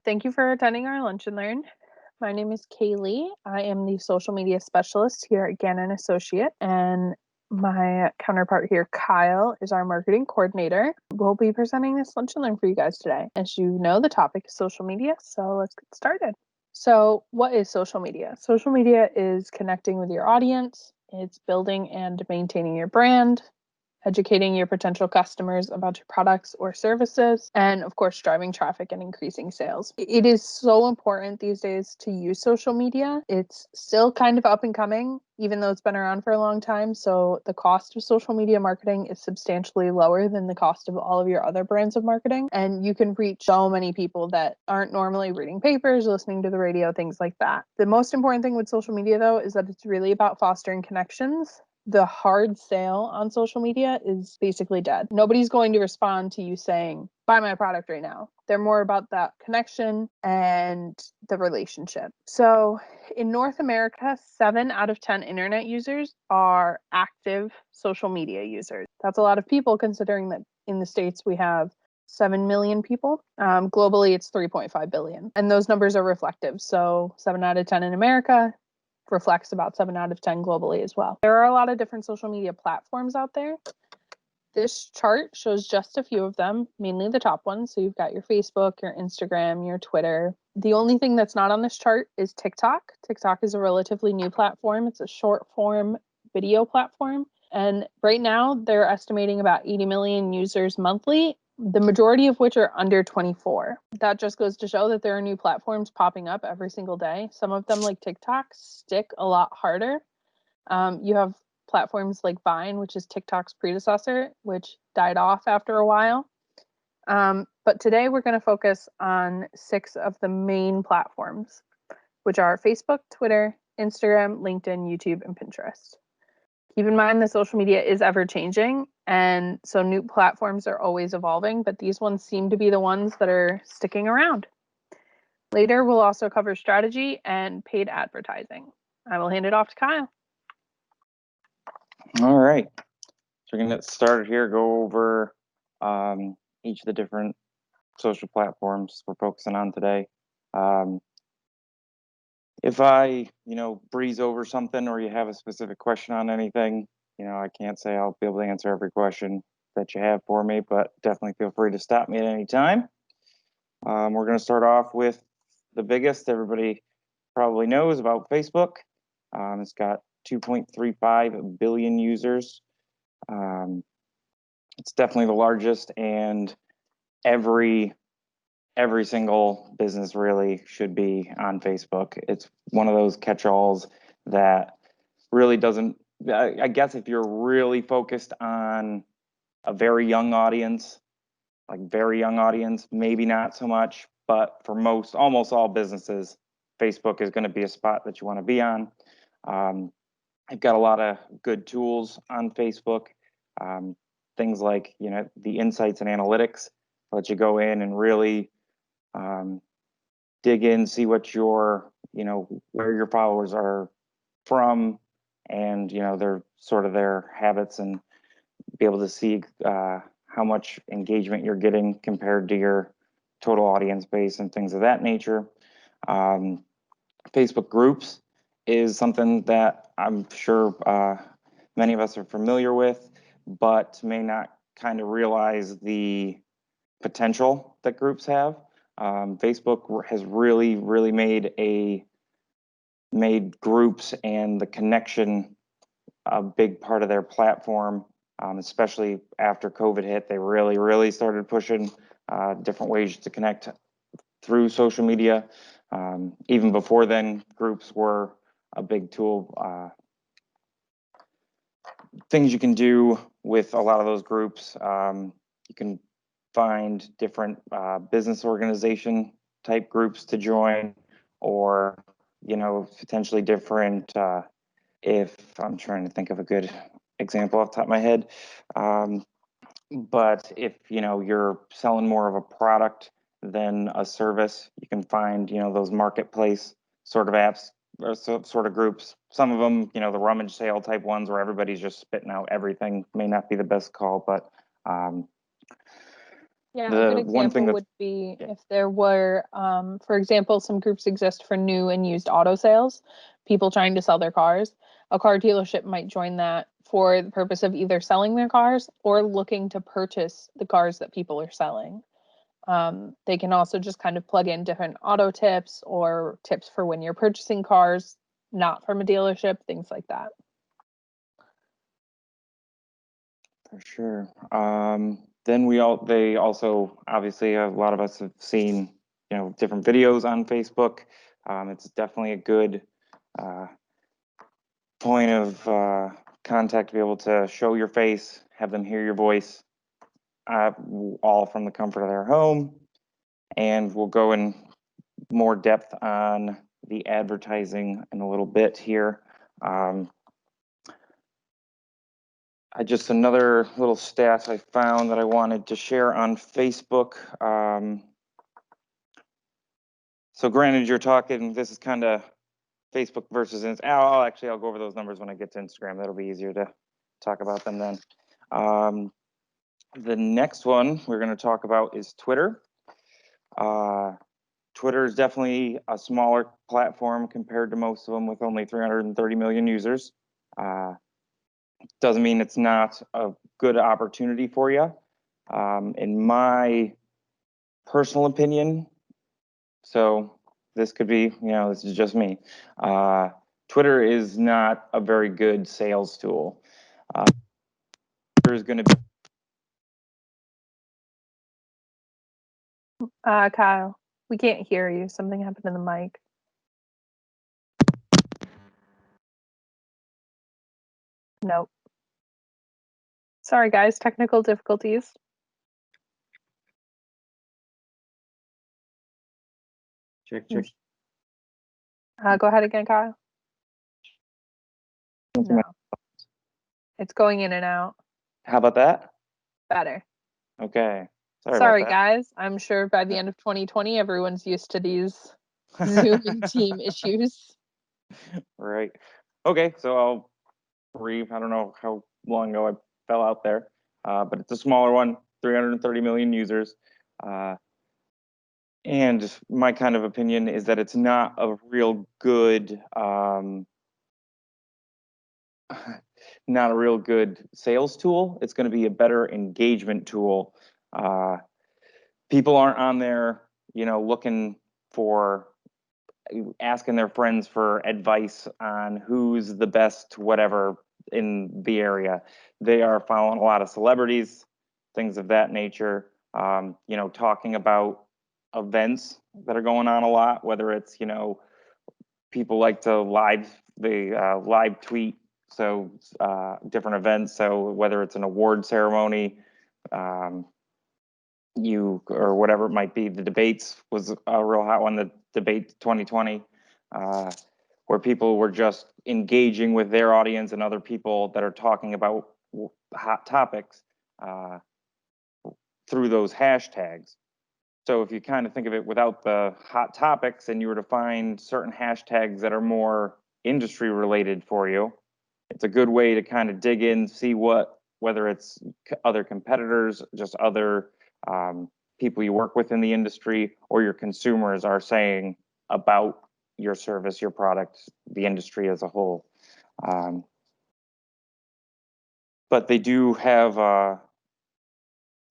Thank you for attending our Lunch and Learn. My name is Kaylee. I am the social media specialist here at Gannon Associates, and my counterpart here, Kyle, is our marketing coordinator. We'll be presenting this Lunch and Learn for you guys today. As you know, the topic is social media, so let's get started. So, what is social media? Social media is connecting with your audience, it's building and maintaining your brand, educating your potential customers about your products or services, and of course, driving traffic and increasing sales. It is so important these days to use social media. It's still kind of up and coming, even though it's been around for a long time. So the cost of social media marketing is substantially lower than the cost of all of your other brands of marketing. And you can reach so many people that aren't normally reading papers, listening to the radio, things like that. The most important thing with social media, though, is that it's really about fostering connections. The hard sale on social media is basically dead. Nobody's going to respond to you saying, buy my product right now. They're more about that connection and the relationship. So in North America, 7 out of 10 internet users are active social media users. That's a lot of people, considering that in the States we have 7 million people. Globally, it's 3.5 billion. And those numbers are reflective. So 7 out of 10 in America reflects about 7 out of 10 globally as well. There are a lot of different social media platforms out there. This chart shows just a few of them, mainly the top ones. So you've got your Facebook, your Instagram, your Twitter. The only thing that's not on this chart is TikTok. TikTok is a relatively new platform. It's a short form video platform. And right now they're estimating about 80 million users monthly, the majority of which are under 24. That just goes to show that there are new platforms popping up every single day. Some of them, like TikTok, stick a lot harder. You have platforms like Vine, which is TikTok's predecessor, which died off after a while. But today we're going to focus on 6 of the main platforms, which are Facebook, Twitter, Instagram, LinkedIn, YouTube, and Pinterest. Keep in mind that social media is ever changing, and so new platforms are always evolving, but these ones seem to be the ones that are sticking around. Later, we'll also cover strategy and paid advertising. I will hand it off to Kyle. All right. So we're going to get started here, go over each of the different social platforms we're focusing on today. If I, breeze over something or you have a specific question on anything, I can't say I'll be able to answer every question that you have for me, but definitely feel free to stop me at any time. We're going to start off with the biggest everybody probably knows about Facebook. It's got 2.35 billion users. It's definitely the largest, and every single business really should be on Facebook. It's one of those catch-alls that really doesn't, I guess if you're really focused on a very young audience, maybe not so much, but for almost all businesses, Facebook is going to be a spot that you want to be on. I've got a lot of good tools on Facebook. Things like, the insights and analytics let you go in and really dig in, see what where your followers are from, and their habits, and be able to see how much engagement you're getting compared to your total audience base and things of that nature. Facebook groups is something that I'm sure many of us are familiar with, but may not kind of realize the potential that groups have. Facebook has really made groups and the connection a big part of their platform, especially after COVID hit. They really started pushing different ways to connect through social media. Even before then, groups were a big tool. Things you can do with a lot of those groups, you can find different business organization type groups to join, or potentially different, if I'm trying to think of a good example off the top of my head, but if you're selling more of a product than a service, you can find those marketplace sort of apps or sort of groups. Some of them, the rummage sale type ones where everybody's just spitting out everything, may not be the best call, but Yeah, a good The one thing example that's would be if there were, for example, some groups exist for new and used auto sales, people trying to sell their cars. A car dealership might join that for the purpose of either selling their cars or looking to purchase the cars that people are selling. They can also just kind of plug in different auto tips or tips for when you're purchasing cars, not from a dealership, things like that. for sure. Then they also, obviously, a lot of us have seen, different videos on Facebook. It's definitely a good uh, point of contact to be able to show your face, have them hear your voice, uh, all from the comfort of their home. And we'll go in more depth on the advertising in a little bit here. Um, just another little stat I found that I wanted to share on Facebook. So granted, you're talking, this is kind of Facebook versus I'll go over those numbers when I get to Instagram. That'll be easier to talk about them then. The next one we're going to talk about is Twitter. Twitter is definitely a smaller platform compared to most of them, with only 330 million users. Doesn't mean it's not a good opportunity for you. In my personal opinion, so this could be, this is just me. Twitter is not a very good sales tool. There's going to be Kyle, we can't hear you. Something happened to the mic. Nope. Sorry, guys, technical difficulties. check, check. Go ahead again, Kyle. No, it's going in and out. How about that? Better. Okay. Sorry, about guys. I'm sure by the end of 2020, everyone's used to these Zoom and that. team issues. Right. Okay, so I'll I don't know how long ago I fell out there, but it's a smaller one, 330 million users. And my kind of opinion is that it's not a real good, not a real good sales tool. It's going to be a better engagement tool. Uh, People aren't on there, looking for asking their friends for advice on who's the best whatever in the area. They are following a lot of celebrities, things of that nature. Talking about events that are going on a lot, whether it's, people like to live tweet, so different events. So whether it's an award ceremony, um, or whatever it might be. The debates was a real hot one, the debate 2020, where people were just engaging with their audience and other people that are talking about hot topics through those hashtags. So if you kind of think of it without the hot topics and you were to find certain hashtags that are more industry related for you, it's a good way to kind of dig in, see whether it's other competitors, just other people you work with in the industry, or your consumers are saying about your service, your product, the industry as a whole. But they do have a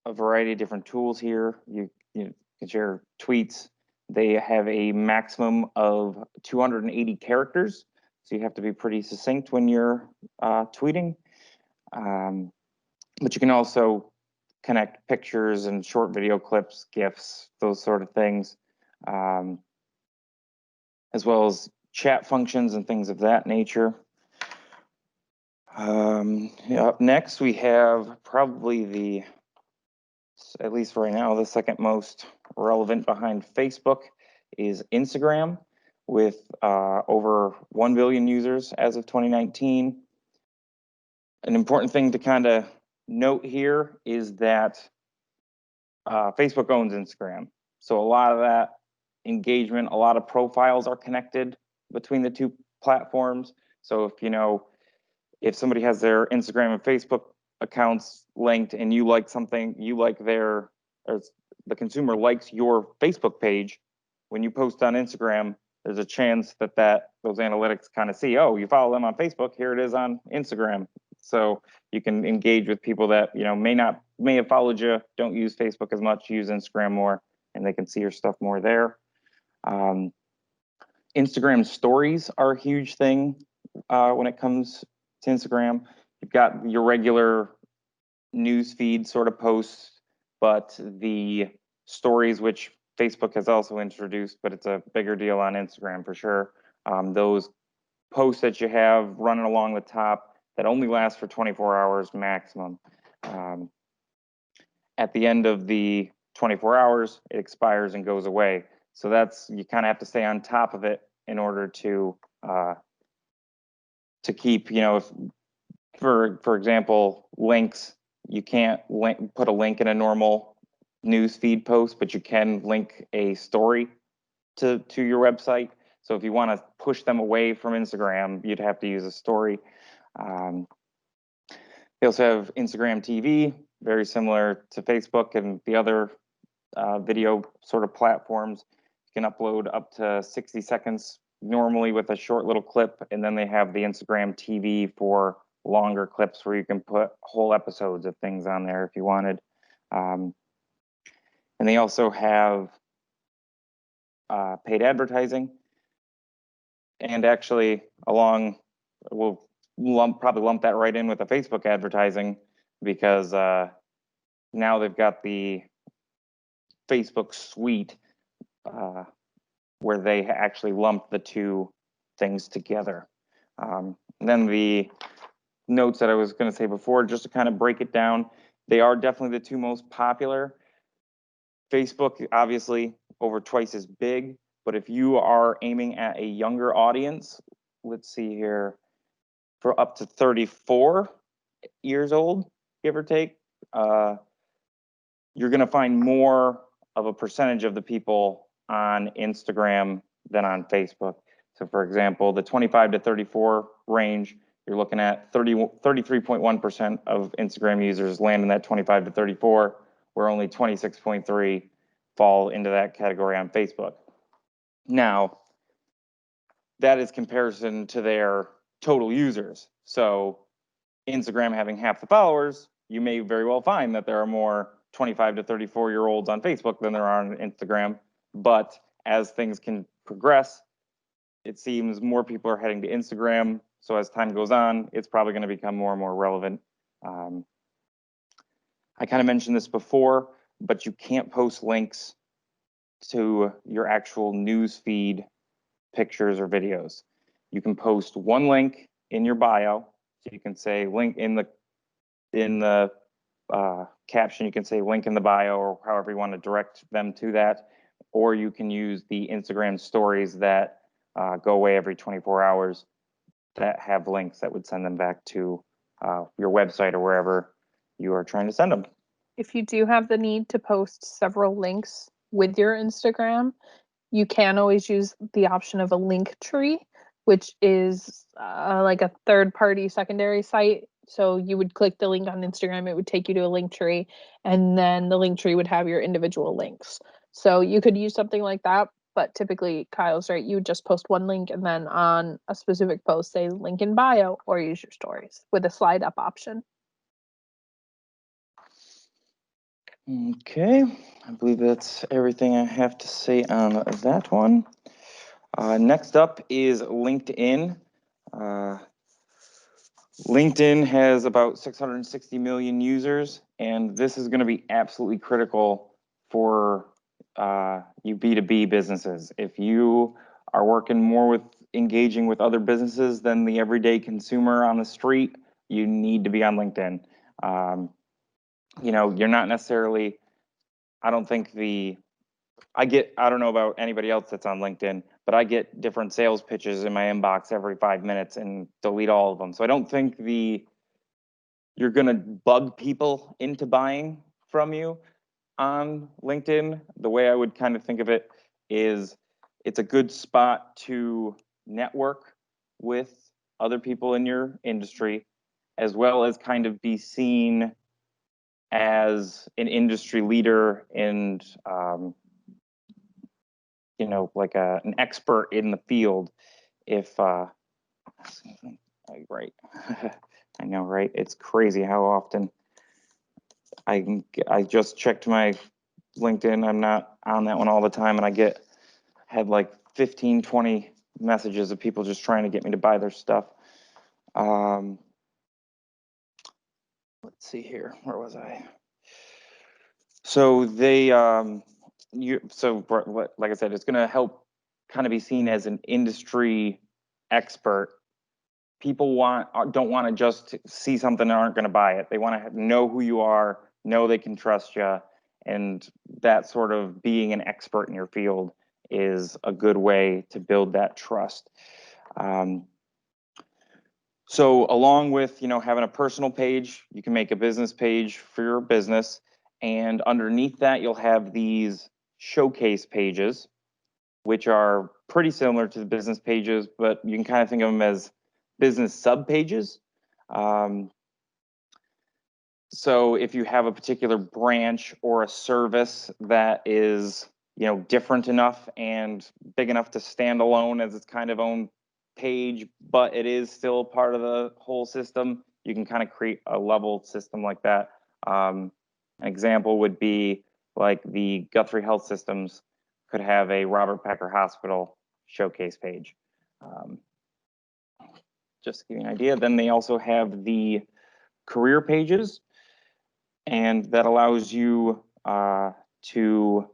variety of different tools here. You can share tweets. They have a maximum of 280 characters, so you have to be pretty succinct when you're tweeting. But you can also connect pictures and short video clips, GIFs, those sort of things, as well as chat functions and things of that nature. Up next, we have probably at least for right now, the second most relevant behind Facebook is Instagram, with over 1 billion users as of 2019. An important thing to kind of note here is that Facebook owns Instagram. So a lot of that engagement, a lot of profiles are connected between the two platforms. So if somebody has their Instagram and Facebook accounts linked and you like something, you like their, or the consumer likes your Facebook page, when you post on Instagram, there's a chance that those analytics kind of see, oh, you follow them on Facebook, here it is on Instagram. So you can engage with people that may have followed you, don't use Facebook as much, use Instagram more, and they can see your stuff more there. Instagram stories are a huge thing when it comes to Instagram. You've got your regular news feed sort of posts, but the stories, which Facebook has also introduced, but it's a bigger deal on Instagram for sure. Those posts that you have running along the top that only last for 24 hours maximum. At the end of the 24 hours, it expires and goes away. So you kind of have to stay on top of it in order to keep, if for example, links, you can't put a link in a normal news feed post, but you can link a story to your website. So if you want to push them away from Instagram, you'd have to use a story. They also have Instagram TV, very similar to Facebook and the other video sort of platforms. You can upload up to 60 seconds normally with a short little clip, and then they have the Instagram TV for longer clips where you can put whole episodes of things on there if you wanted. And they also have paid advertising. And actually, we'll probably lump that right in with the Facebook advertising, because now they've got the Facebook suite where they actually lump the two things together. And then the notes that I was going to say before, just to kind of break it down, they are definitely the two most popular. Facebook, obviously, over twice as big, but if you are aiming at a younger audience, let's see here, for up to 34 years old, give or take, you're going to find more of a percentage of the people on Instagram than on Facebook. So for example, the 25 to 34 range, you're looking at 33.1% of Instagram users land in that 25 to 34, where only 26.3 fall into that category on Facebook. Now, that is comparison to their total users. So Instagram having half the followers, you may very well find that there are more 25 to 34-year-olds on Facebook than there are on Instagram. But as things can progress, it seems more people are heading to Instagram. So as time goes on, it's probably going to become more and more relevant. I kind of mentioned this before, but you can't post links to your actual news feed, pictures or videos. You can post one link in your bio. So you can say link in the caption, you can say link in the bio, or however you want to direct them to that. Or you can use the Instagram stories that go away every 24 hours that have links that would send them back to your website or wherever you are trying to send them. If you do have the need to post several links with your Instagram, you can always use the option of a link tree, which is like a third-party secondary site. So you would click the link on Instagram, it would take you to a link tree, and then the link tree would have your individual links. So you could use something like that, but typically Kyle's right, you would just post one link and then on a specific post say link in bio, or use your stories with a slide up option. Okay, I believe that's everything I have to say on that one. Next up is LinkedIn. LinkedIn has about 660 million users, and this is going to be absolutely critical for you B2B businesses. If you are working more with engaging with other businesses than the everyday consumer on the street, you need to be on LinkedIn. You're not necessarily, I don't think I don't know about anybody else that's on LinkedIn, but I get different sales pitches in my inbox every 5 minutes and delete all of them. So I don't think you're going to bug people into buying from you on LinkedIn. The way I would kind of think of it is it's a good spot to network with other people in your industry, as well as kind of be seen as an industry leader and like an expert in the field. If right, I know, right? It's crazy how often I just checked my LinkedIn. I'm not on that one all the time, and I had like 15, 20 messages of people just trying to get me to buy their stuff. Let's see here. Where was I? So they, like I said, it's going to help kind of be seen as an industry expert. People don't want to just see something and aren't going to buy it. They want to know who you are, know they can trust you, and that sort of being an expert in your field is a good way to build that trust. So along with, having a personal page, you can make a business page for your business. And underneath that, you'll have these showcase pages, which are pretty similar to the business pages, but you can kind of think of them as business sub pages. So if you have a particular branch or a service that is, different enough and big enough to stand alone as its kind of own page, but it is still part of the whole system, you can kind of create a level system like that. An example would be like the Guthrie Health Systems could have a Robert Packer Hospital showcase page. Just to give you an idea. Then they also have the career pages, and that allows you to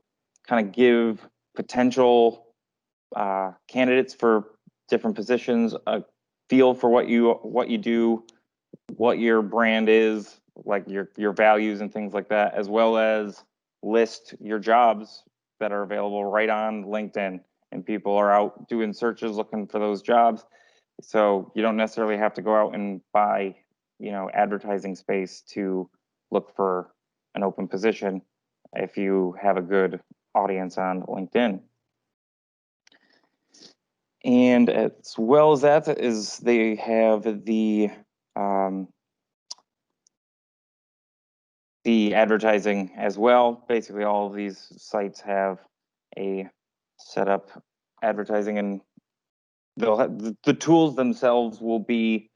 kind of give potential candidates for different positions a feel for what you do, what your brand is, like your values and things like that, as well as list your jobs that are available right on LinkedIn. And people are out doing searches looking for those jobs. So you don't necessarily have to go out and buy, advertising space to look for an open position if you have a good audience on LinkedIn. And as well as that is they have the advertising as well. Basically, all of these sites have a setup advertising, and they'll have the tools themselves will be,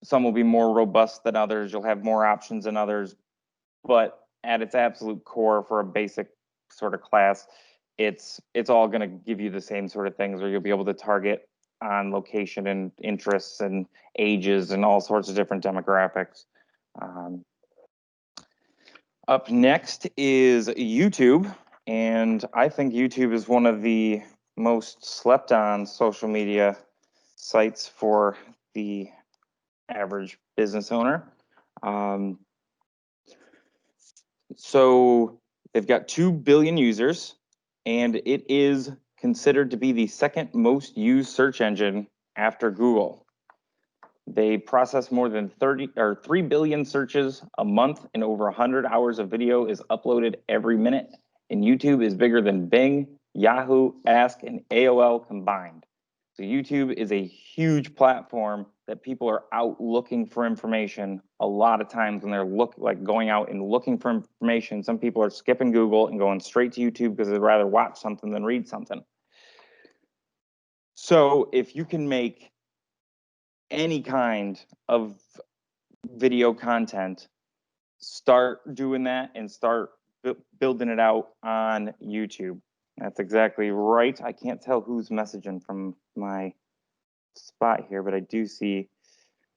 some will be more robust than others. You'll have more options than others, but at its absolute core for a basic sort of class, it's all going to give you the same sort of things, where you'll be able to target on location and interests and ages and all sorts of different demographics. Up next is YouTube, and I think YouTube is one of the most slept on social media sites for the average business owner. So they've got 2 billion users, and it is considered to be the second most used search engine after Google. They process more than 3 billion searches a month, and over 100 hours of video is uploaded every minute. And YouTube is bigger than Bing, Yahoo, Ask, and AOL combined. So YouTube is a huge platform that people are out looking for information. A lot of times when they're going out and looking for information, some people are skipping Google and going straight to YouTube because they'd rather watch something than read something. So if you can make any kind of video content, start doing that and start building it out on YouTube. That's exactly right. I can't tell who's messaging from my spot here, but I do see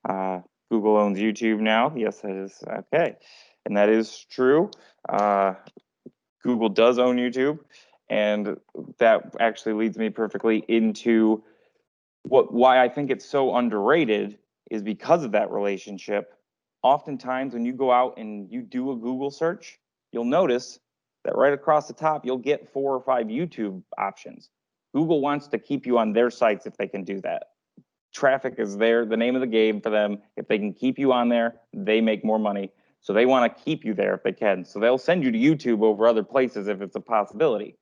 Google owns YouTube now. Yes, that is okay. And that is true. Google does own YouTube. And that actually leads me perfectly into why I think it's so underrated is because of that relationship. Oftentimes when you go out and you do a Google search, you'll notice that right across the top, you'll get 4 or 5 YouTube options. Google wants to keep you on their sites if they can do that. Traffic is the name of the game for them. If they can keep you on there, they make more money. So they want to keep you there if they can. So they'll send you to YouTube over other places if it's a possibility.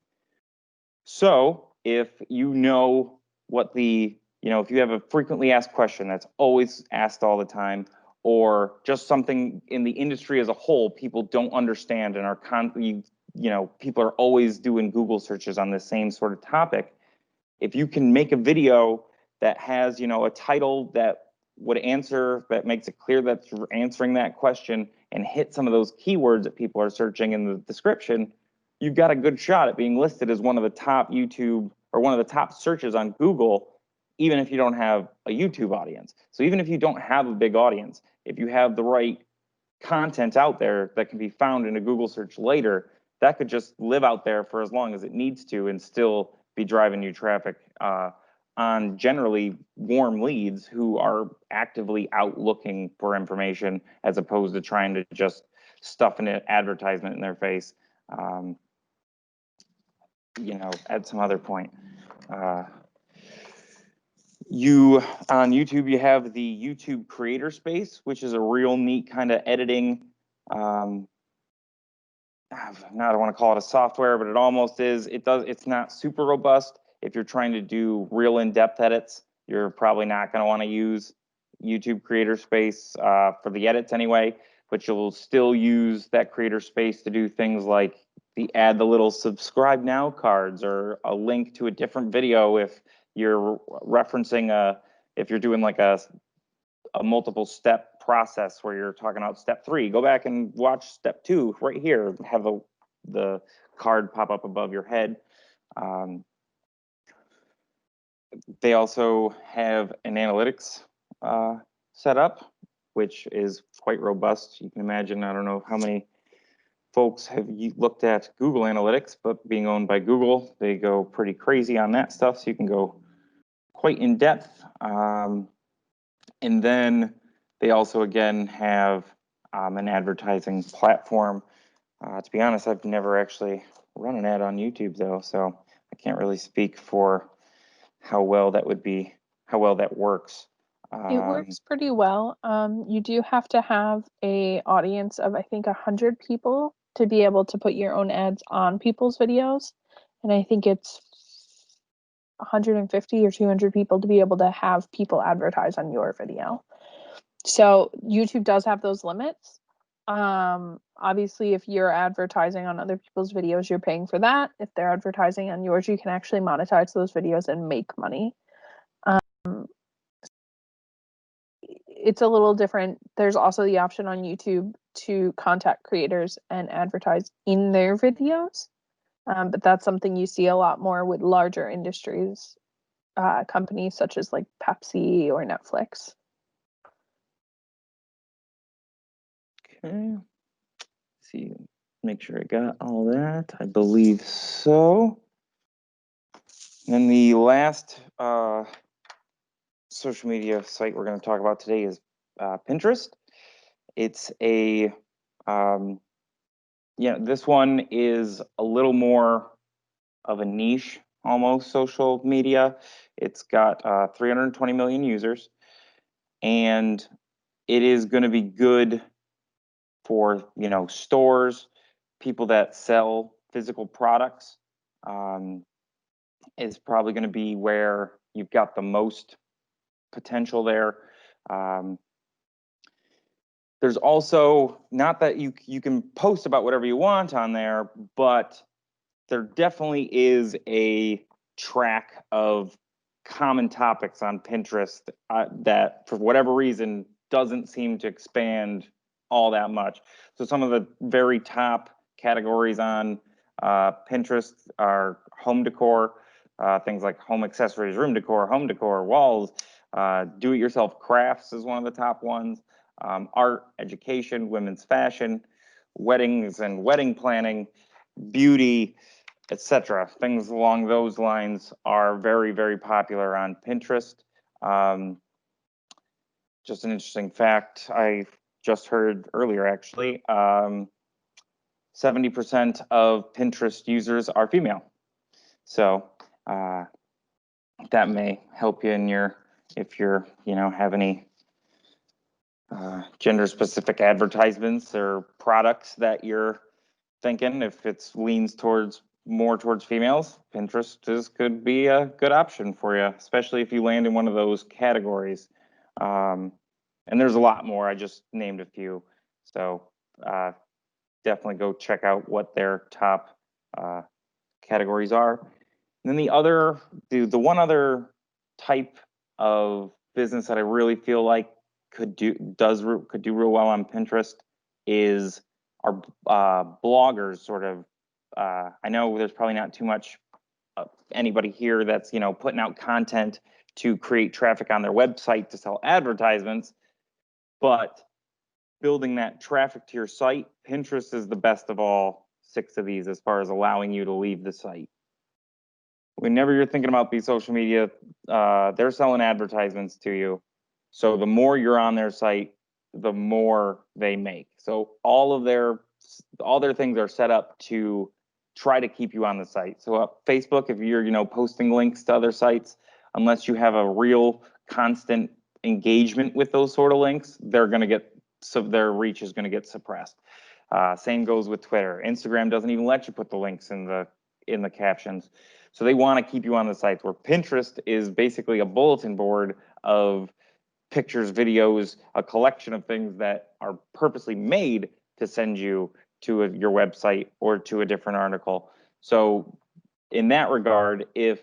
So if you know what if you have a frequently asked question that's always asked all the time, or just something in the industry as a whole people don't understand and are people are always doing Google searches on the same sort of topic. If you can make a video that has, a title that that makes it clear that you're answering that question and hit some of those keywords that people are searching in the description, you've got a good shot at being listed as one of the top YouTube or one of the top searches on Google, even if you don't have a YouTube audience. So even if you don't have a big audience, if you have the right content out there that can be found in a Google search later, that could just live out there for as long as it needs to and still be driving you traffic on generally warm leads who are actively out looking for information as opposed to trying to just stuff an advertisement in their face, at some other point. On YouTube, you have the YouTube creator space, which is a real neat kind of editing. I don't want to call it a software, but it almost is. It's not super robust. If you're trying to do real in-depth edits, you're probably not going to want to use YouTube creator space for the edits anyway, but you'll still use that creator space to do things like add the little subscribe now cards or a link to a different video if you're referencing if you're doing like a multiple step process where you're talking about step 3, go back and watch step 2 right here, have the card pop up above your head. They also have an analytics set up, which is quite robust. You can imagine, I don't know how many folks have looked at Google Analytics, but being owned by Google, they go pretty crazy on that stuff. So you can go quite in depth. And then they also, again, have an advertising platform. To be honest, I've never actually run an ad on YouTube, though, so I can't really speak for how well that works. It works pretty well. You do have to have a audience of, I think, 100 people to be able to put your own ads on people's videos. And I think it's 150 or 200 people to be able to have people advertise on your video. So YouTube does have those limits. Obviously, if you're advertising on other people's videos, you're paying for that. If they're advertising on yours, you can actually monetize those videos and make money. It's a little different. There's also the option on YouTube to contact creators and advertise in their videos. But that's something you see a lot more with larger industries, companies such as like Pepsi or Netflix. Okay. See, make sure I got all that. I believe so. And the last social media site we're going to talk about today is Pinterest. It's this one is a little more of a niche, almost social media. It's got 320 million users, and it is going to be good for stores, people that sell physical products. Is probably going to be where you've got the most potential there. There's also, not that you can post about whatever you want on there, but there definitely is a track of common topics on Pinterest that for whatever reason doesn't seem to expand all that much. So some of the very top categories on Pinterest are home decor, things like home accessories, room decor, walls, do-it-yourself crafts is one of the top ones, art, education, women's fashion, weddings and wedding planning, beauty, etc. Things along those lines are very, very popular on Pinterest. Just an interesting fact I just heard earlier, actually. 70% of Pinterest users are female. So that may help you in if you're, have any gender-specific advertisements or products that you're thinking. If it leans more towards females, Pinterest could be a good option for you, especially if you land in one of those categories. And there's a lot more. I just named a few. So definitely go check out what their top categories are. And then the one other type of business that I really feel like could do real well on Pinterest is our bloggers. Sort of, I know there's probably not too much anybody here that's putting out content to create traffic on their website to sell advertisements, but building that traffic to your site, Pinterest is the best of all 6 of these as far as allowing you to leave the site. Whenever you're thinking about these social media, they're selling advertisements to you. So the more you're on their site, the more they make. So all their things are set up to try to keep you on the site. So Facebook, if you're posting links to other sites, unless you have a real constant engagement with those sort of links, their reach is going to get suppressed. Same goes with Twitter. Instagram doesn't even let you put the links in the captions. So they want to keep you on the sites, where Pinterest is basically a bulletin board of pictures, videos, a collection of things that are purposely made to send you to your website or to a different article. So in that regard, if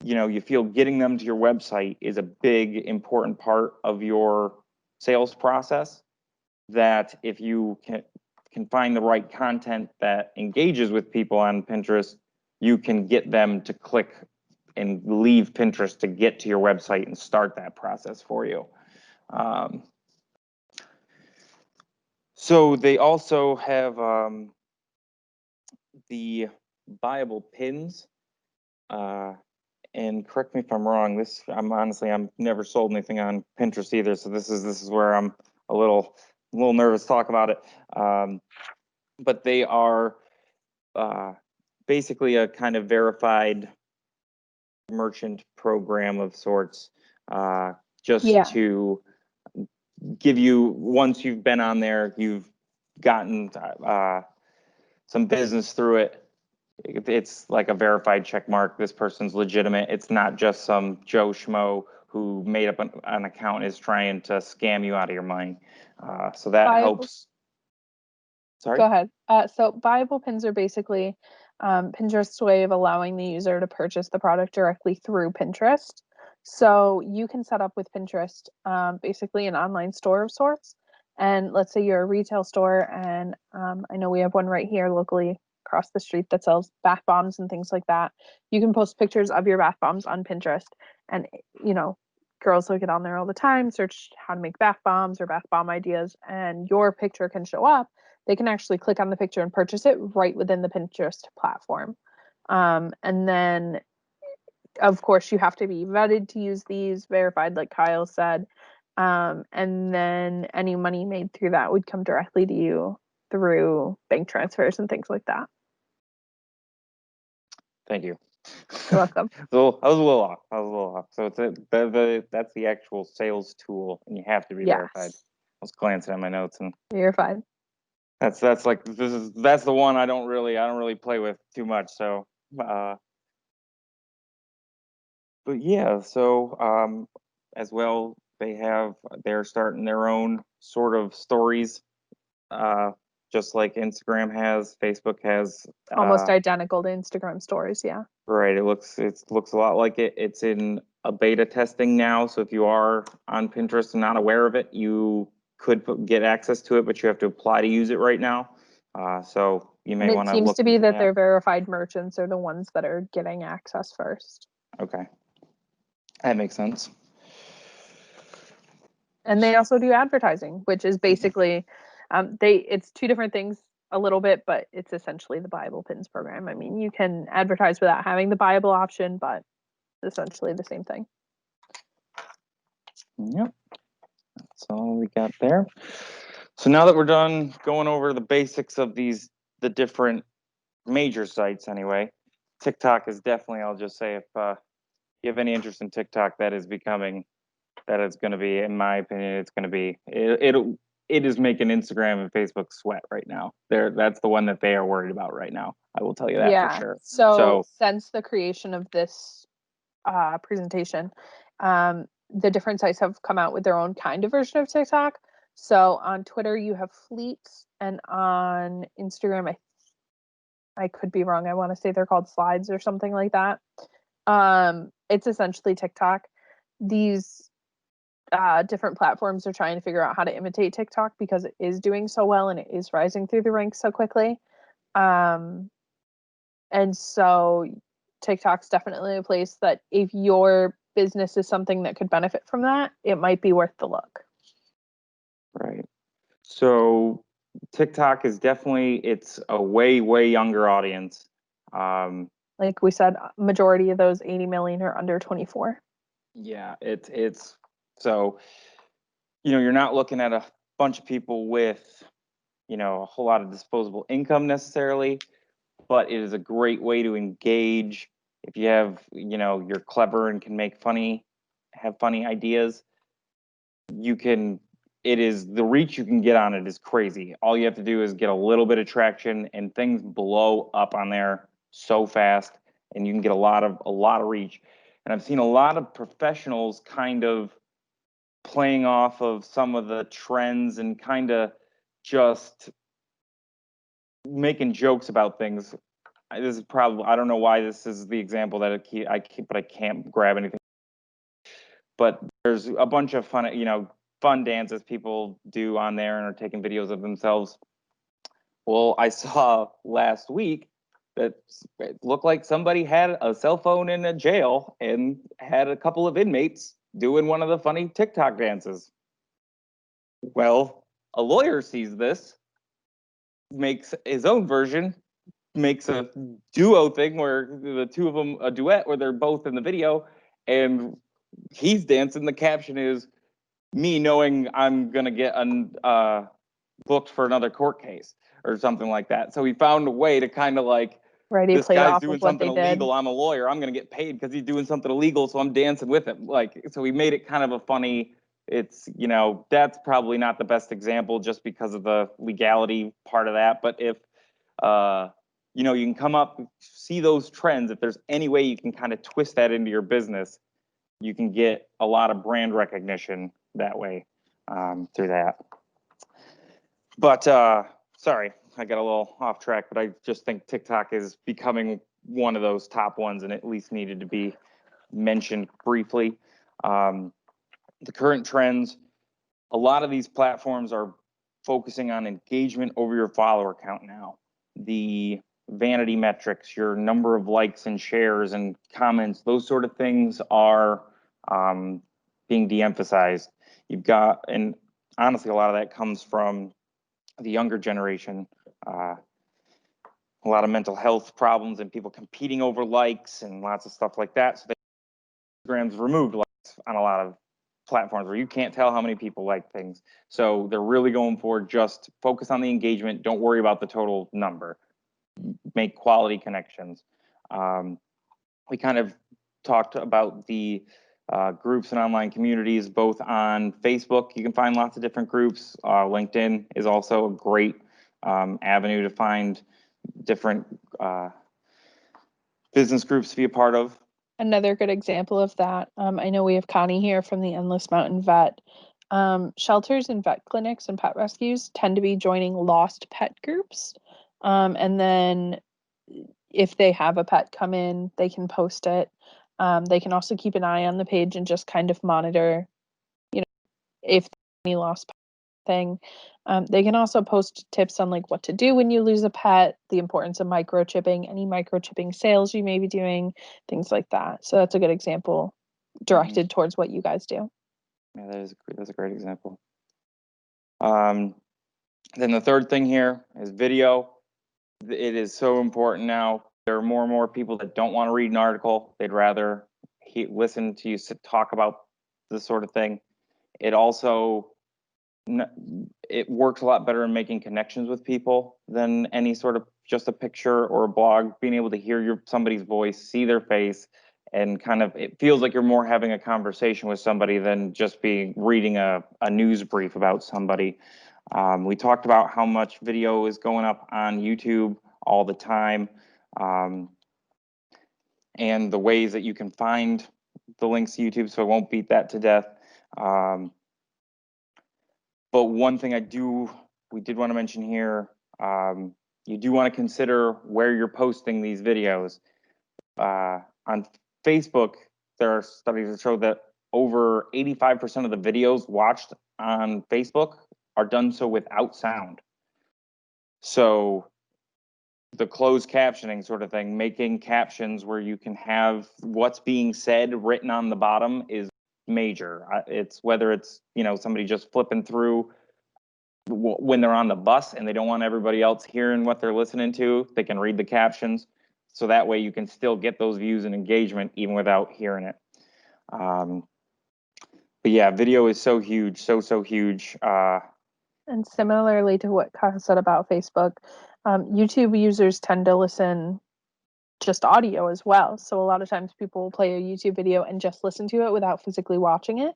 you feel getting them to your website is a big, important part of your sales process, that if you can find the right content that engages with people on Pinterest, you can get them to click and leave Pinterest to get to your website and start that process for you. So they also have the buyable pins. And correct me if I'm wrong. I'm never sold anything on Pinterest either. So this is where I'm a little nervous to talk about it. But they are basically a kind of verified merchant program of sorts, just to give you, once you've been on there, you've gotten some business through it. It's like a verified check mark. This person's legitimate. It's not just some Joe Schmo who made up an account and is trying to scam you out of your money. So that helps. Sorry? Go ahead. So buyable pins are basically Pinterest's way of allowing the user to purchase the product directly through Pinterest. So you can set up with Pinterest basically an online store of sorts. And let's say you're a retail store, and I know we have one right here locally across the street that sells bath bombs and things like that. You can post pictures of your bath bombs on Pinterest, and girls look it on there all the time, search how to make bath bombs or bath bomb ideas, and your picture can show up. They can actually click on the picture and purchase it right within the Pinterest platform. And then, of course, you have to be vetted to use these, verified, like Kyle said. And then any money made through that would come directly to you through bank transfers and things like that. Thank you. You're welcome. So I was a little off. So that's the actual sales tool, and you have to be verified. I was glancing at my notes, and you're fine. That's the one I don't really play with too much. So, but yeah. So as well, they're starting their own sort of stories, just like Instagram has, Facebook has. Almost identical to Instagram stories. Yeah. Right. It looks a lot like it. It's in a beta testing now. So if you are on Pinterest and not aware of it, you could get access to it, but you have to apply to use it right now. So you may want to look. It seems to be that their verified merchants are the ones that are getting access first. Okay, that makes sense. And they also do advertising, which is basically, it's two different things a little bit, but it's essentially the buyable pins program. I mean, you can advertise without having the buyable option, but it's essentially the same thing. Yep, that's all we got there. So now that we're done going over the basics of the different major sites anyway, TikTok is definitely, I'll just say, if you have any interest in TikTok, that is going to be, in my opinion, it's going to be, it is making Instagram and Facebook sweat right now. That's the one that they are worried about right now. I will tell you that for sure. So since the creation of this presentation, the different sites have come out with their own kind of version of TikTok. So on Twitter, you have Fleets, and on Instagram, I could be wrong. I want to say they're called Slides or something like that. It's essentially TikTok. These different platforms are trying to figure out how to imitate TikTok because it is doing so well and it is rising through the ranks so quickly. And so TikTok's definitely a place that if your business is something that could benefit from that, it might be worth the look. Right. So TikTok is definitely, it's a way, way younger audience. Like we said, majority of those 80 million are under 24. Yeah, it's so, you're not looking at a bunch of people with, a whole lot of disposable income necessarily, but it is a great way to engage. If you have, you're clever and can have funny ideas, you can, it is, the reach you can get on it is crazy. All you have to do is get a little bit of traction and things blow up on there so fast, and you can get a lot of reach. And I've seen a lot of professionals kind of playing off of some of the trends and kind of just making jokes about things. This is probably, I don't know why this is the example that but I can't grab anything. But there's a bunch of fun dances people do on there and are taking videos of themselves. Well, I saw last week that it looked like somebody had a cell phone in a jail and had a couple of inmates doing one of the funny TikTok dances. Well, a lawyer sees this, makes his own version, makes a duo thing where the two of them, a duet where they're both in the video, and he's dancing. The caption is me knowing I'm gonna get booked for another court case or something like that. So he found a way to kind of like, Right, he this played guy's off of doing what something they did. illegal. I'm a lawyer. I'm gonna get paid because he's doing something illegal, so I'm dancing with him. Like, so he made it kind of a funny. It's, that's probably not the best example just because of the legality part of that. But if you can come up, see those trends. If there's any way you can kind of twist that into your business, you can get a lot of brand recognition that way, through that. But sorry, I got a little off track, but I just think TikTok is becoming one of those top ones and at least needed to be mentioned briefly. The current trends, a lot of these platforms are focusing on engagement over your follower count now. The vanity metrics, your number of likes and shares and comments, those sort of things are being de-emphasized. You've got, and honestly, a lot of that comes from the younger generation. A lot of mental health problems and people competing over likes and lots of stuff like that. So Instagram's removed likes on a lot of platforms where you can't tell how many people like things. So they're really going for just focus on the engagement. Don't worry about the total number. Make quality connections. We kind of talked about the groups and online communities, both on Facebook. You can find lots of different groups. LinkedIn is also a great avenue to find different business groups to be a part of. Another good example of that, I know we have Connie here from the Endless Mountain Vet. Shelters and vet clinics and pet rescues tend to be joining lost pet groups. And then if they have a pet come in, they can post it. They can also keep an eye on the page and just kind of monitor, if any lost pet thing. They can also post tips on like what to do when you lose a pet, the importance of microchipping, any microchipping sales you may be doing, things like that. So that's a good example directed towards what you guys do. Yeah, that's a great example. Then the third thing here is video. It is so important now. There are more and more people that don't want to read an article. They'd rather listen to you talk about this sort of thing. It also, it works a lot better in making connections with people than any sort of just a picture or a blog. Being able to hear somebody's voice, see their face, and kind of, it feels like you're more having a conversation with somebody than just reading a news brief about somebody. We talked about how much video is going up on YouTube all the time, and the ways that you can find the links to YouTube, so I won't beat that to death. But one thing we did want to mention here, you do want to consider where you're posting these videos. On Facebook, there are studies that show that over 85% of the videos watched on Facebook are done so without sound. So the closed captioning sort of thing, making captions where you can have what's being said written on the bottom is major. It's whether it's, somebody just flipping through when they're on the bus and they don't want everybody else hearing what they're listening to, they can read the captions. So that way you can still get those views and engagement even without hearing it. But yeah, video is so huge, so huge. And similarly to what Kyle said about Facebook, YouTube users tend to listen just audio as well. So a lot of times people will play a YouTube video and just listen to it without physically watching it.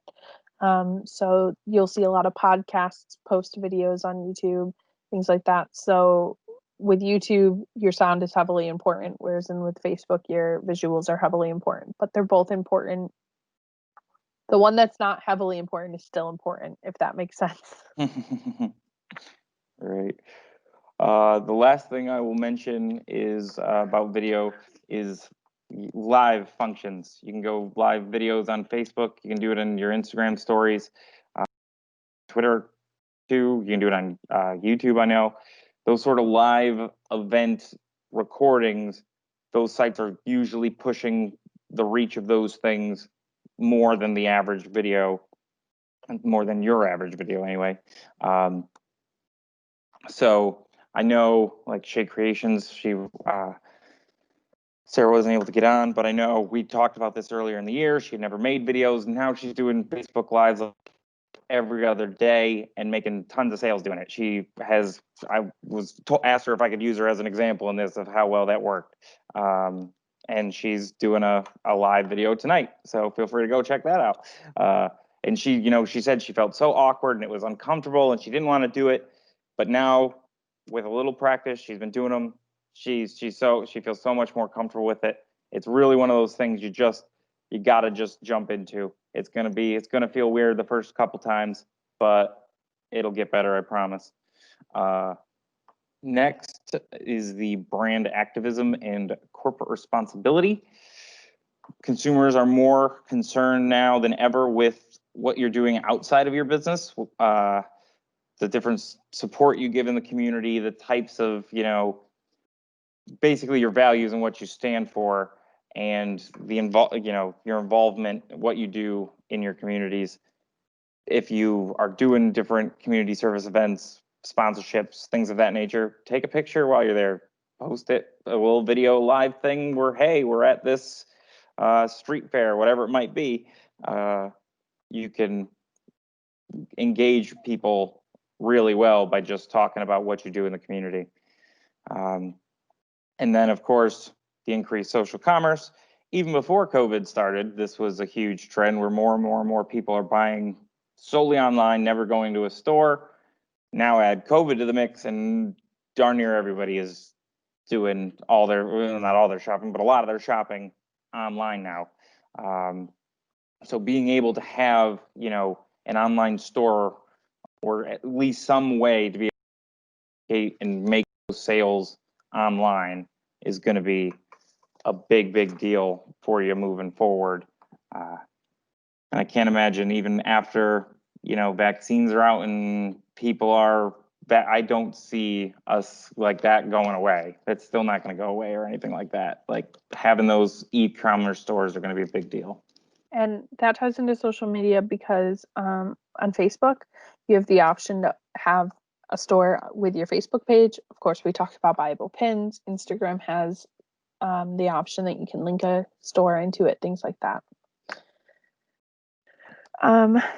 So you'll see a lot of podcasts post videos on YouTube, things like that. So with YouTube, your sound is heavily important, whereas with Facebook, your visuals are heavily important. But they're both important. The one that's not heavily important is still important, if that makes sense. Right. The last thing I will mention is about video is live functions. You can go live videos on Facebook. You can do it in your Instagram stories, Twitter too. You can do it on YouTube. I know those sort of live event recordings. Those sites are usually pushing the reach of those things more than the average video, more than your average video anyway. So I know, like Shay Creations, Sarah wasn't able to get on, but I know we talked about this earlier in the year. She had never made videos, and now she's doing Facebook Lives every other day and making tons of sales doing it. Asked her if I could use her as an example in this of how well that worked. And she's doing a live video tonight, so feel free to go check that out. And she said she felt so awkward and it was uncomfortable and she didn't want to do it, but now with a little practice, she's been doing them. She feels so much more comfortable with it. It's really one of those things you gotta just jump into. It's gonna feel weird the first couple times, but it'll get better, I promise. Next is the brand activism and corporate responsibility. Consumers are more concerned now than ever with what you're doing outside of your business, the different support you give in the community, the types of, basically your values and what you stand for, and your involvement, what you do in your communities. If you are doing different community service events, sponsorships, things of that nature, take a picture while you're there, post it, a little video live thing where, hey, we're at this street fair, whatever it might be. You can engage people really well by just talking about what you do in the community. And then, of course, the increased social commerce. Even before COVID started, this was a huge trend where more and more people are buying solely online, never going to a store. Now add COVID to the mix, and darn near everybody is doing not all their shopping, but a lot of their shopping online now. So being able to have, an online store or at least some way to be able to and make those sales online is going to be a big deal for you moving forward. And I can't imagine even after, vaccines are out and people are I don't see us like that going away. That's still not going to go away or anything like that. Like having those e-commerce stores are going to be a big deal. And that ties into social media because on Facebook, you have the option to have a store with your Facebook page. Of course, we talked about buyable pins. Instagram has the option that you can link a store into it, things like that.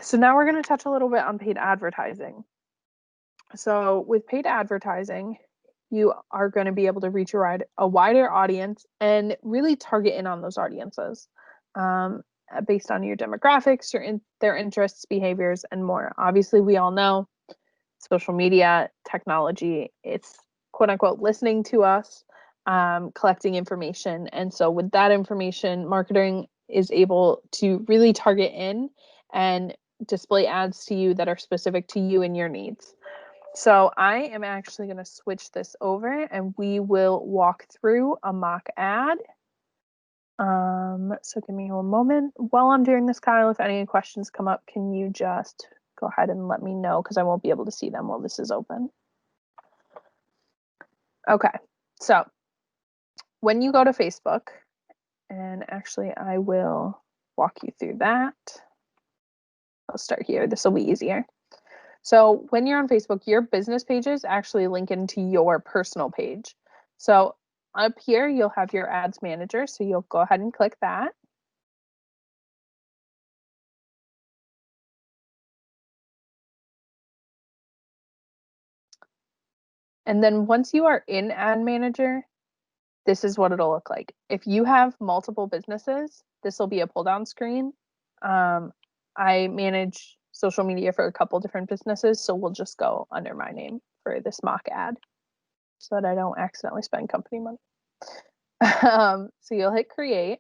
So now we're going to touch a little bit on paid advertising. So with paid advertising, you are going to be able to reach a wider audience and really target in on those audiences based on your demographics, their interests, behaviors, and more. Obviously, we all know social media, technology, it's quote unquote listening to us, collecting information. And so with that information, marketing is able to really target in and display ads to you that are specific to you and your needs. So I am actually going to switch this over and we will walk through a mock ad. So give me one moment. While I'm doing this, Kyle, if any questions come up, can you just go ahead and let me know because I won't be able to see them while this is open. Okay, so when you go to Facebook, and actually I will walk you through that. I'll start here. This will be easier. So when you're on Facebook, your business pages actually link into your personal page. So up here, you'll have your ads manager. So you'll go ahead and click that. And then once you are in ad manager, this is what it'll look like. If you have multiple businesses, this will be a pull down screen. I manage social media for a couple different businesses, so we'll just go under my name for this mock ad so that I don't accidentally spend company money. So you'll hit create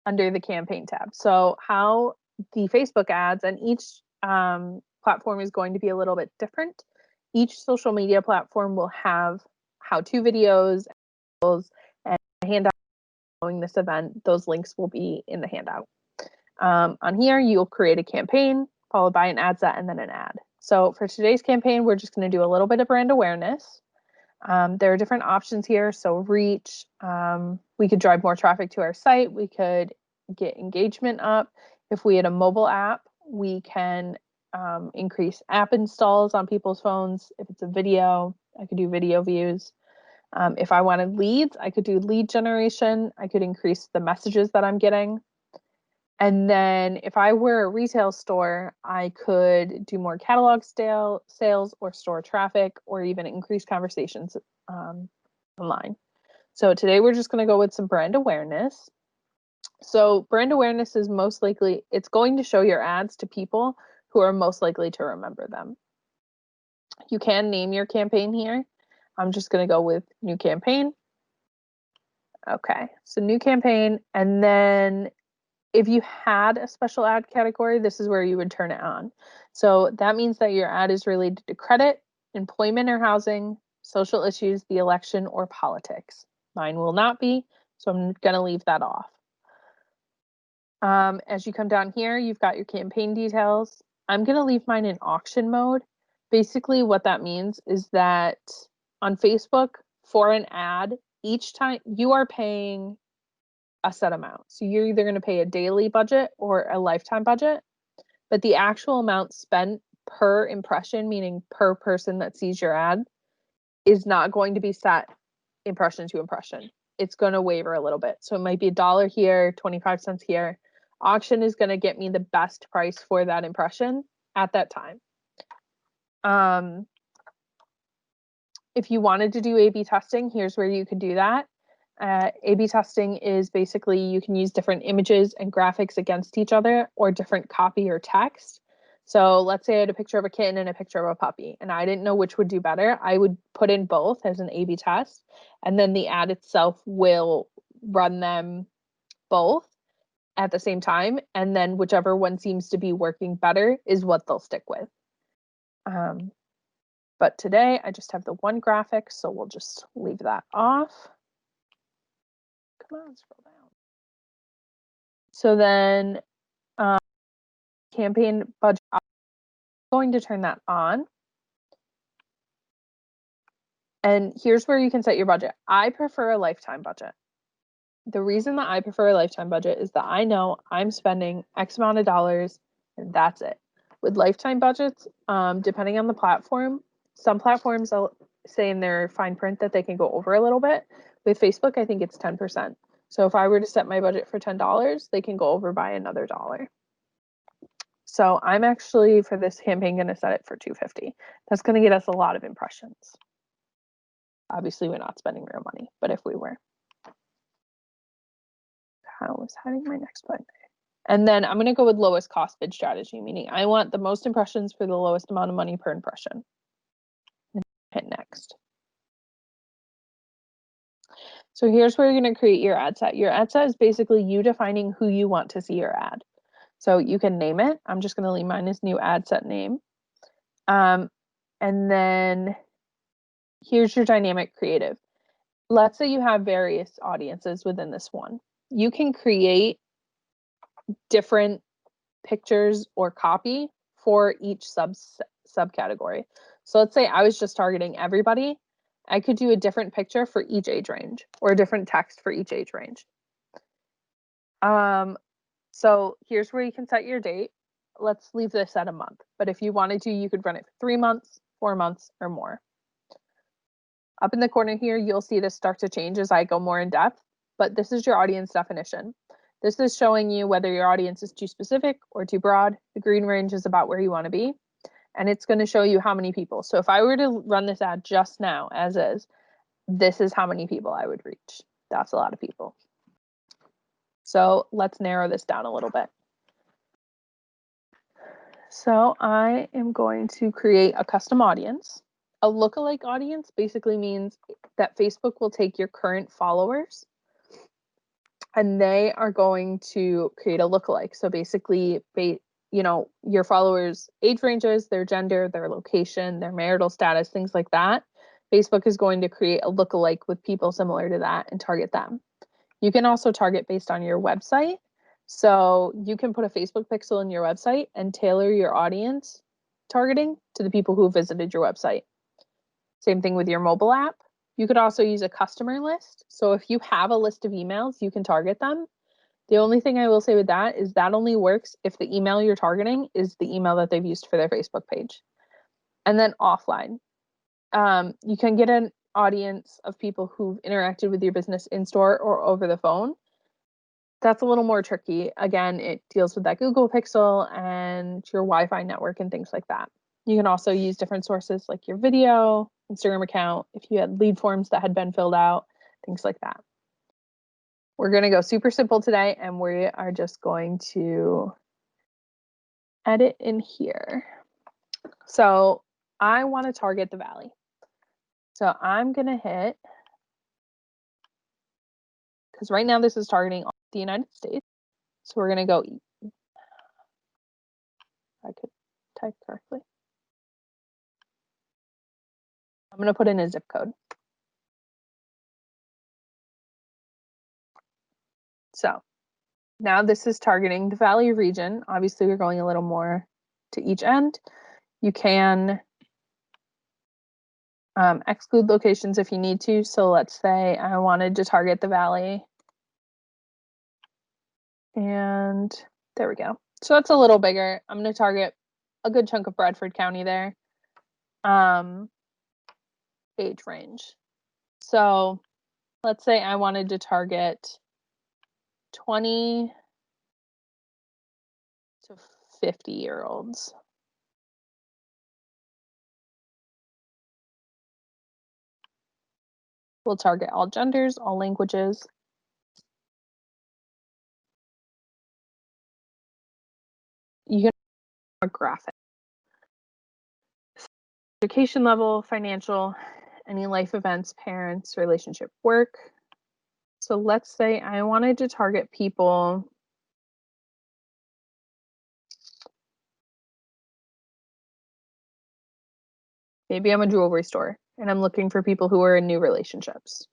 under the campaign tab. So how the Facebook ads and each platform is going to be a little bit different. Each social media platform will have how-to videos and a handout following this event. Those links will be in the handout. On here, you'll create a campaign followed by an ad set and then an ad. So for today's campaign, we're just going to do a little bit of brand awareness. There are different options here. So reach, we could drive more traffic to our site. We could get engagement up. If we had a mobile app, we can increase app installs on people's phones. If it's a video, I could do video views. If I wanted leads, I could do lead generation. I could increase the messages that I'm getting. And then if I were a retail store, I could do more catalog sales or store traffic or even increase conversations online. So today we're just going to go with some brand awareness. So brand awareness is most likely, it's going to show your ads to people who are most likely to remember them. You can name your campaign here. I'm just going to go with new campaign. Okay, so new campaign. And then if you had a special ad category, this is where you would turn it on. So that means that your ad is related to credit, employment or housing, social issues, the election, or politics. Mine will not be, so I'm going to leave that off. As you come down here, you've got your campaign details. I'm going to leave mine in auction mode. Basically, what that means is that on Facebook, for an ad, each time you are paying a set amount. So you're either going to pay a daily budget or a lifetime budget, but the actual amount spent per impression, meaning per person that sees your ad, is not going to be set impression to impression. It's going to waver a little bit. So it might be $1 here, 25 cents here. Auction is going to get me the best price for that impression at that time. If you wanted to do A/B testing, here's where you could do that. A/B testing is basically you can use different images and graphics against each other or different copy or text. So let's say I had a picture of a kitten and a picture of a puppy, and I didn't know which would do better. I would put in both as an A/B test, and then the ad itself will run them both at the same time, and then whichever one seems to be working better is what they'll stick with. But today I just have the one graphic, so we'll just leave that off. Come on, scroll down. So then campaign budget, I'm going to turn that on. And here's where you can set your budget. I prefer a lifetime budget. The reason that I prefer a lifetime budget is that I know I'm spending X amount of dollars and that's it. With lifetime budgets, depending on the platform, some platforms will say in their fine print that they can go over a little bit. With Facebook, I think it's 10%. So if I were to set my budget for $10, they can go over by another $1. So I'm actually, for this campaign, going to set it for $250. That's going to get us a lot of impressions. Obviously, we're not spending real money, but if we were. How was hiding my next button? And then I'm going to go with lowest cost bid strategy, meaning I want the most impressions for the lowest amount of money per impression. And hit next. So here's where you're going to create your ad set. Your ad set is basically you defining who you want to see your ad. So you can name it. I'm just going to leave mine as new ad set name. And then here's your dynamic creative. Let's say you have various audiences within this one. You can create different pictures or copy for each subcategory. So let's say I was just targeting everybody. I could do a different picture for each age range or a different text for each age range. So here's where you can set your date. Let's leave this at a month. But if you wanted to, you could run it for 3 months, 4 months, or more. Up in the corner here, you'll see this start to change as I go more in depth, but this is your audience definition. This is showing you whether your audience is too specific or too broad. The green range is about where you want to be, and it's going to show you how many people. So if I were to run this ad just now, as is, this is how many people I would reach. That's a lot of people. So let's narrow this down a little bit. So I am going to create a custom audience. A lookalike audience basically means that Facebook will take your current followers and they are going to create a lookalike. So basically, your followers' age ranges, their gender, their location, their marital status, things like that. Facebook is going to create a lookalike with people similar to that and target them. You can also target based on your website. So you can put a Facebook pixel in your website and tailor your audience targeting to the people who visited your website. Same thing with your mobile app. You could also use a customer list. So if you have a list of emails, you can target them. The only thing I will say with that is that only works if the email you're targeting is the email that they've used for their Facebook page. And then offline. You can get an audience of people who've interacted with your business in store or over the phone. That's a little more tricky. Again, it deals with that Google Pixel and your Wi-Fi network and things like that. You can also use different sources like your video, Instagram account, if you had lead forms that had been filled out, things like that. We're going to go super simple today, and we are just going to edit in here. So I want to target the Valley. So I'm going to hit, because right now this is targeting all the United States. So we're going to go, I could type correctly. I'm going to put in a zip code. So now this is targeting the Valley region. Obviously, we're going a little more to each end. You can exclude locations if you need to. So let's say I wanted to target the Valley. And there we go. So that's a little bigger. I'm going to target a good chunk of Bradford County there. Age range. So let's say I wanted to target 20 to 50-year-olds. We'll target all genders, all languages. You can have a graphic. Education level, financial, any life events, parents, relationship, work. So let's say I wanted to target people maybe I'm a jewelry store and I'm looking for people who are in new relationships.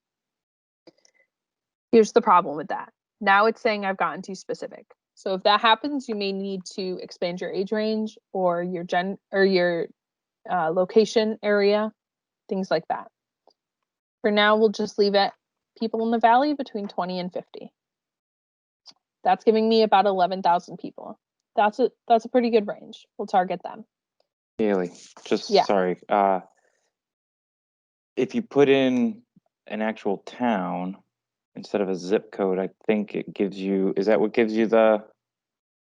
Here's the problem with that. Now it's saying I've gotten too specific. So if that happens, you may need to expand your age range or your location area, things like that. For now, we'll just leave it people in the Valley between 20 and 50. That's giving me about 11,000 people. That's a pretty good range. We'll target them. Haley, Yeah. sorry. If you put in an actual town instead of a zip code, I think it gives you, is that what gives you the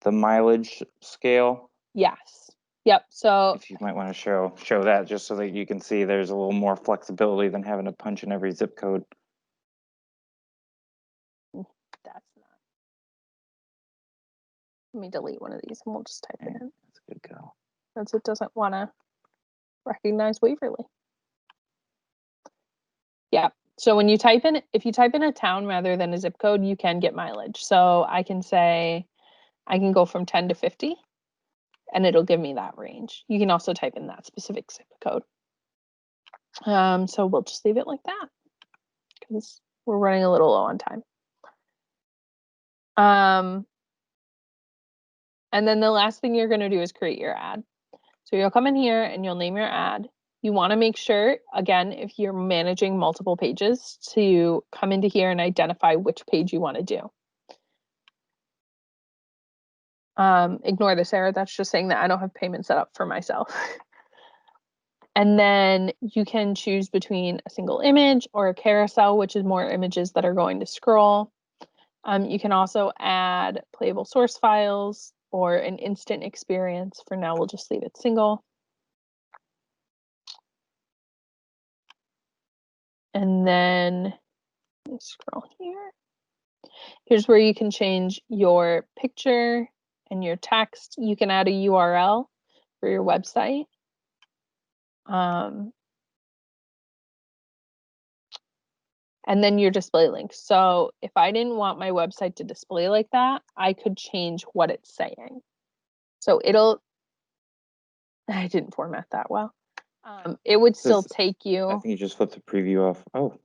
mileage scale? Yes. Yep. So If you might want to show that just so that you can see there's a little more flexibility than having to punch in every zip code. that's not. Let me delete one of these and we'll just type it in. That's a good go. Since it doesn't want to recognize Waverly. Yeah. So when you type in, if you type in a town rather than a zip code, you can get mileage. So I can say, I can go from 10 to 50 and it'll give me that range. You can also type in that specific zip code. So we'll just leave it like that because we're running a little low on time. And then the last thing you're going to do is create your ad. So you'll come in here and you'll name your ad. You want to make sure, again, if you're managing multiple pages, to come into here and identify which page you want to do. Ignore this error. That's just saying that I don't have payment set up for myself. And then you can choose between a single image or a carousel, which is more images that are going to scroll. You can also add playable source files or an instant experience. For now, we'll just leave it single. And then scroll here. Here's where you can change your picture and your text. You can add a URL for your website. And then your display link. So if I didn't want my website to display like that, I could change what it's saying. So I didn't format that well. It would still take you. I think you just flipped the preview off. Oh.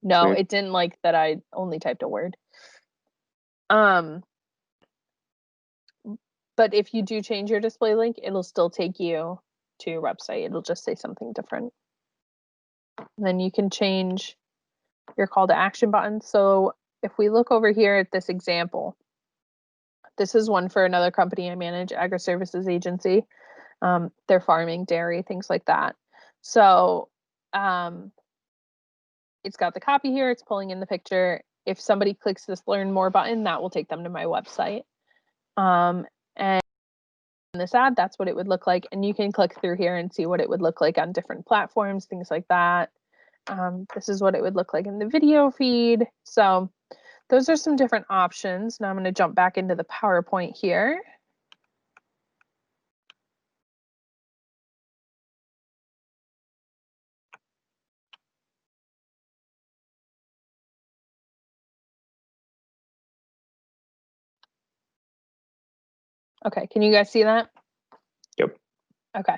No, it didn't like that I only typed a word. But if you do change your display link, it'll still take you to your website. It'll just say something different. And then you can change your call to action button. So if we look over here at this example, this is one for another company I manage, agri-services agency. They're farming, dairy, things like that. So it's got the copy here. It's pulling in the picture. If somebody clicks this learn more button, that will take them to my website. And this ad, that's what it would look like. And you can click through here and see what it would look like on different platforms, things like that. This is what it would look like in the video feed. So those are some different options. Now I'm going to jump back into the PowerPoint here. Okay, can you guys see that? Yep. Okay.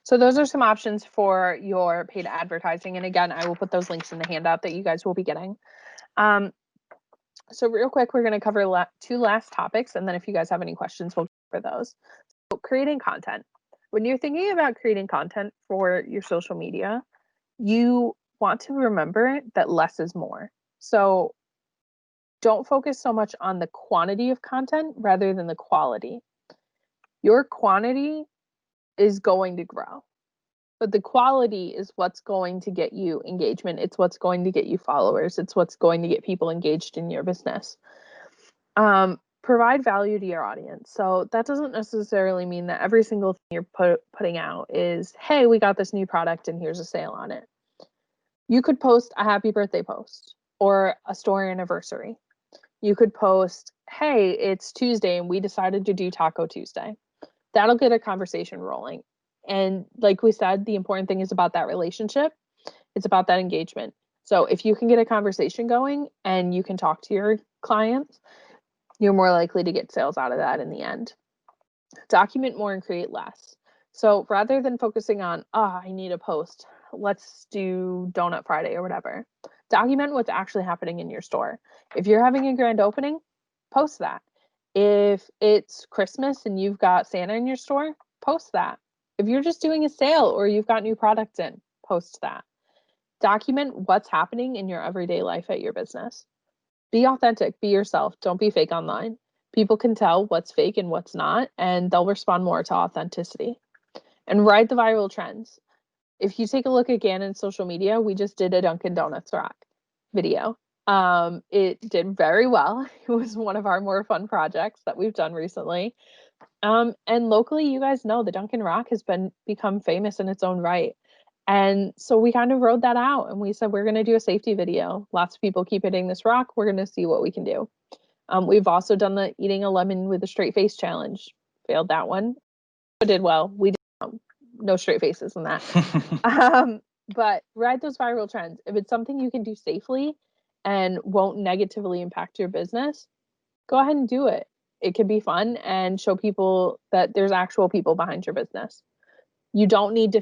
So those are some options for your paid advertising. And again, I will put those links in the handout that you guys will be getting. So real quick, we're going to cover two last topics. And then if you guys have any questions, we'll cover those. So creating content. When you're thinking about creating content for your social media, you want to remember that less is more. So don't focus so much on the quantity of content rather than the quality. Your quantity is going to grow, but the quality is what's going to get you engagement. It's what's going to get you followers. It's what's going to get people engaged in your business. Provide value to your audience. So that doesn't necessarily mean that every single thing you're putting out is, hey, we got this new product and here's a sale on it. You could post a happy birthday post or a store anniversary. You could post, hey, it's Tuesday and we decided to do Taco Tuesday. That'll get a conversation rolling. And like we said, the important thing is about that relationship. It's about that engagement. So if you can get a conversation going and you can talk to your clients, you're more likely to get sales out of that in the end. Document more and create less. So rather than focusing on, I need a post, let's do Donut Friday or whatever, document what's actually happening in your store. If you're having a grand opening, post that. If it's Christmas and you've got Santa in your store, post that. If you're just doing a sale or you've got new products in, post that. Document what's happening in your everyday life at your business. Be authentic, be yourself. Don't be fake online. People can tell what's fake and what's not, and they'll respond more to authenticity. And ride the viral trends. If you take a look at Gannon social media, we just did a Dunkin' Donuts rock video. It did very well. It was one of our more fun projects that we've done recently. And locally, you guys know the Dunkin' Rock has become famous in its own right. And so we kind of rode that out and we said, we're going to do a safety video. Lots of people keep hitting this rock. We're going to see what we can do. We've also done the eating a lemon with a straight face challenge. Failed that one. But did well. We did no straight faces in that. But ride those viral trends. If it's something you can do safely and won't negatively impact your business, go ahead and do it. It can be fun and show people that there's actual people behind your business. You don't need to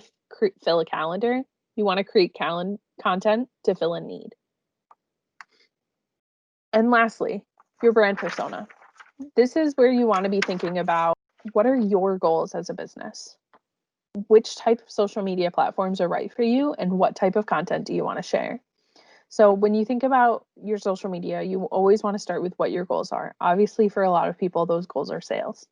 fill a calendar. You want to create content to fill a need. And lastly, your brand persona. This is where you want to be thinking about, what are your goals as a business? Which type of social media platforms are right for you, and what type of content do you want to share? So when you think about your social media, you always want to start with what your goals are. Obviously, for a lot of people, those goals are sales.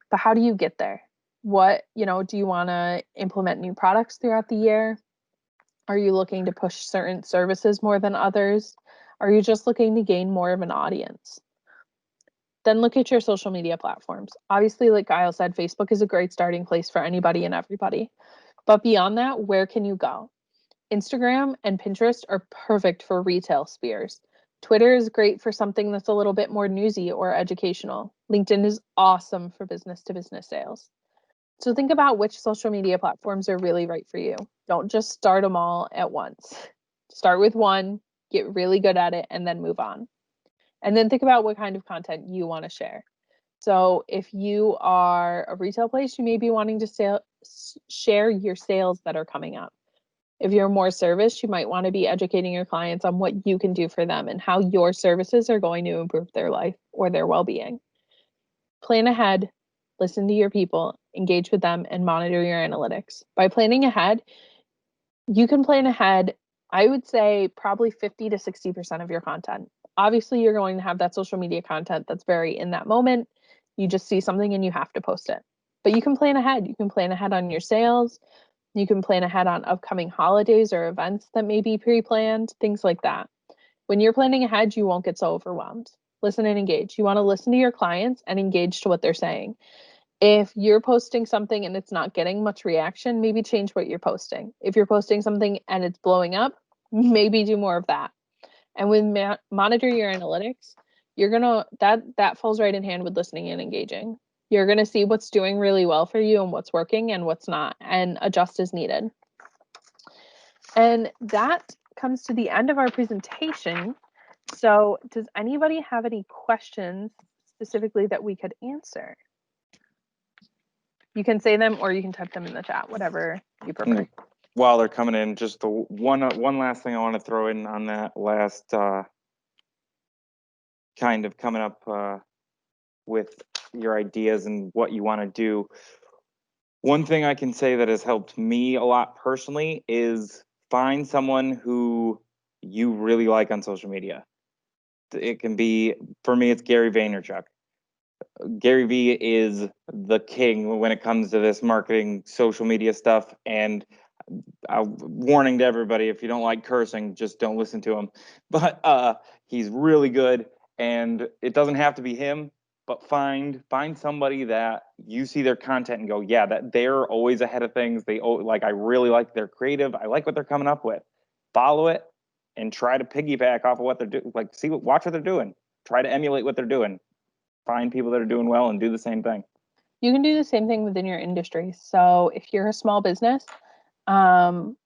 But how do you get there? Do you want to implement new products throughout the year? Are you looking to push certain services more than others? Are you just looking to gain more of an audience? Then look at your social media platforms. Obviously, like Kyle said, Facebook is a great starting place for anybody and everybody. But beyond that, where can you go? Instagram and Pinterest are perfect for retail spheres. Twitter is great for something that's a little bit more newsy or educational. LinkedIn is awesome for business to business sales. So think about which social media platforms are really right for you. Don't just start them all at once. Start with one, get really good at it, and then move on. And then think about what kind of content you want to share. So if you are a retail place, you may be wanting to share your sales that are coming up. If you're more service, you might want to be educating your clients on what you can do for them and how your services are going to improve their life or their well-being. Plan ahead, listen to your people, engage with them, and monitor your analytics. By planning ahead, you can plan ahead, I would say probably 50 to 60% of your content. Obviously, you're going to have that social media content that's very in that moment. You just see something and you have to post it. But you can plan ahead. You can plan ahead on your sales. You can plan ahead on upcoming holidays or events that may be pre-planned, things like that. When you're planning ahead, you won't get so overwhelmed. Listen and engage. You want to listen to your clients and engage to what they're saying. If you're posting something and it's not getting much reaction, maybe change what you're posting. If you're posting something and it's blowing up, maybe do more of that. And when monitor your analytics, you're gonna that falls right in hand with listening and engaging. You're gonna see what's doing really well for you and what's working and what's not, and adjust as needed. And that comes to the end of our presentation. So does anybody have any questions specifically that we could answer? You can say them or you can type them in the chat, whatever you prefer. While they're coming in, just the one last thing I want to throw in on that last kind of coming up with your ideas and what you want to do. One thing I can say that has helped me a lot personally is find someone who you really like on social media. It can be, for me, it's Gary Vaynerchuk. Gary V is the king when it comes to this marketing, social media stuff. And warning to everybody, if you don't like cursing, just don't listen to him. But he's really good, and it doesn't have to be him. But find somebody that you see their content and go, yeah, that they're always ahead of things. I really like their creative. I like what they're coming up with. Follow it and try to piggyback off of what they're doing. Watch what they're doing. Try to emulate what they're doing. Find people that are doing well and do the same thing. You can do the same thing within your industry. So if you're a small business, find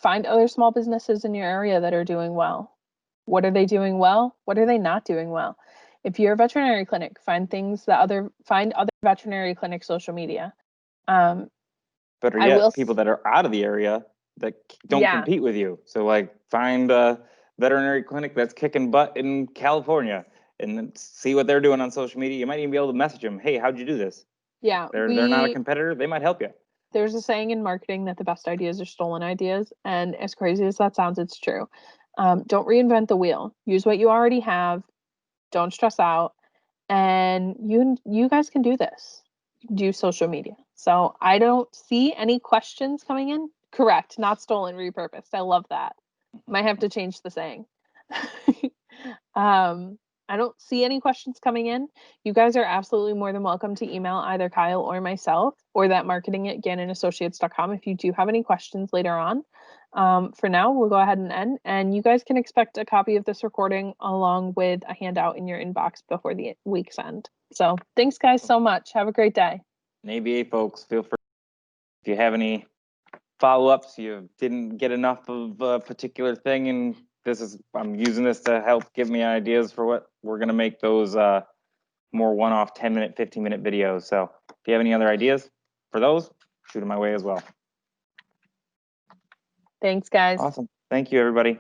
other small businesses in your area that are doing well. What are they doing well? What are they not doing well? If you're a veterinary clinic, find other veterinary clinic social media. Better I will. yet, people that are out of the area that don't Yeah, compete with you. So find a veterinary clinic that's kicking butt in California and then see what they're doing on social media. You might even be able to message them, hey, how'd you do this? yeah. They're not a competitor. They might help you. There's a saying in marketing that the best ideas are stolen ideas. And as crazy as that sounds, it's true. Don't reinvent the wheel. Use what you already have. Don't stress out. And you guys can do this. Do social media. So I don't see any questions coming in. Correct. Not stolen, repurposed. I love that. Might have to change the saying. I don't see any questions coming in. You guys are absolutely more than welcome to email either Kyle or myself, or that marketing@gannonassociates.com if you do have any questions later on. For now, we'll go ahead and end, and you guys can expect a copy of this recording along with a handout in your inbox before the week's end. So thanks guys so much. Have a great day. And ABA folks, feel free if you have any follow-ups, you didn't get enough of a particular thing, and I'm using this to help give me ideas for what we're gonna make those more one-off 10-minute, 15-minute videos. So if you have any other ideas for those, shoot them my way as well. Thanks, guys. Awesome. Thank you, everybody.